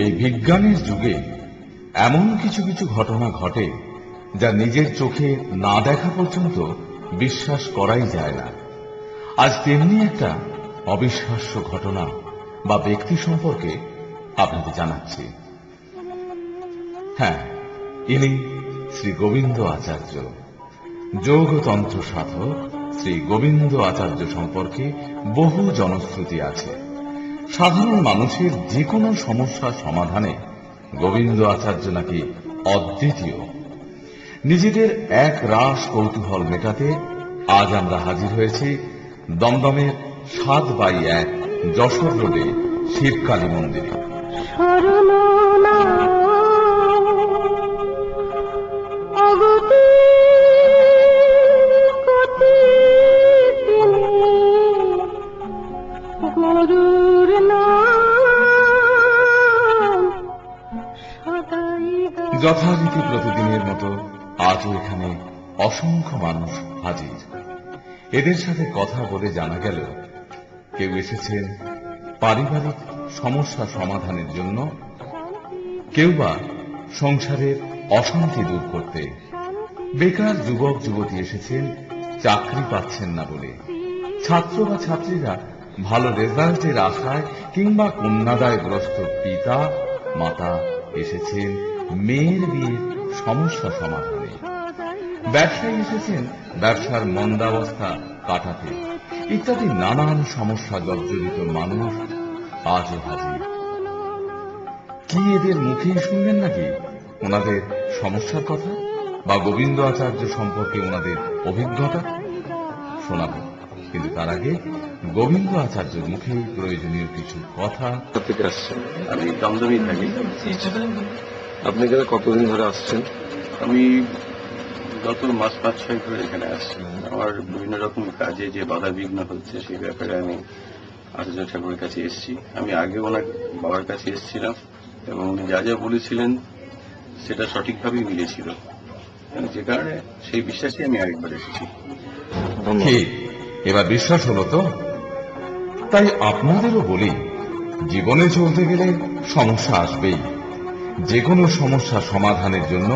এই বিজ্ঞানের যুগে এমন কিছু কিছু ঘটনা ঘটে যা নিজের চোখে না দেখা পর্যন্ত বিশ্বাস করাই যায় না। আজ তেমনি একটা অবিশ্বাস্য ঘটনা বা ব্যক্তি সম্পর্কে আপনাদের জানাচ্ছি। হ্যাঁ, ইনি শ্রী গোবিন্দ আচার্য। যোগতন্ত্র সাধক শ্রী গোবিন্দ আচার্য সম্পর্কে বহু জনশ্রুতি আছে। সাধারণ মানুষের যে কোনো সমস্যা সমাধানে গোবিন্দ আচার্য নাকি অদ্বিতীয়। নিজেদের এক রাস কৌতূহল মেটাতে আজ আমরা হাজির হয়েছি দমদমের ৭/১ যশোর রোডে শিবকালী মন্দিরে। যথারীতি প্রতিদিনের মতো আজও এখানে অসংখ্য মানুষ হাজির। এদের সাথে কথা বলে জানা গেল কেউ এসেছেন পারিবারিক সমস্যা সমাধানের জন্য, কেউ বা সংসারের অশান্তি দূর করতে, বেকার যুবক যুবতী এসেছেন চাকরি পাচ্ছেন না বলে, ছাত্র বা ছাত্রীরা ভালো রেজাল্টের আশায়, কিংবা কন্যাদায়গ্রস্ত পিতা মাতা এসেছেন মেয়ের বিয়ের সমস্যা সমাধানে, ব্যবসায়ী এসেছেন ব্যবসার মন্দাবস্থা কাটাতে, ইত্যাদি নানান সমস্যা জর্জরিত মানুষ আজও হাজির। কি এদের মুখেই শুনবেন নাকি ওনাদের সমস্যার কথা বা গোবিন্দ আচার্য সম্পর্কে ওনাদের অভিজ্ঞতা? শোনাব, কিন্তু তার আগে গোবিন্দ আচার্যের মুখে প্রয়োজনীয় কিছু কথা। আমি দমদমই থাকি। আপনি এখানে কতদিন ধরে আসছেন? আমি গত মাস ৫-৬ ধরে এখানে আসছি। আমার বিভিন্ন রকম কাজে যে বাধা বিঘ্ন হচ্ছে সেই ব্যাপারে আমি আচার্য ঠাকুরের কাছে এসেছি। আমি আগে ওনার বাবার কাছে এসেছিলাম এবং উনি যা যা বলেছিলেন সেটা সঠিকভাবেই মিলেছিল, যে কারণে সেই বিশ্বাসে আমি আরেকবার এসেছি। এবার বিশ্বাস হলো তো? তাই আপনাদেরও বলি, জীবনে চলতে গেলে সমস্যা আসবেই। যে কোনো সমস্যা সমাধানের জন্য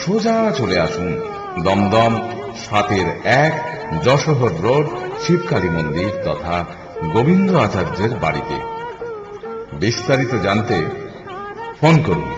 সোজা চলে আসুন দমদম ৭/১ যশোর রোড শিবকালী মন্দির তথা গোবিন্দ আচার্যের বাড়িতে। বিস্তারিত জানতে ফোন করুন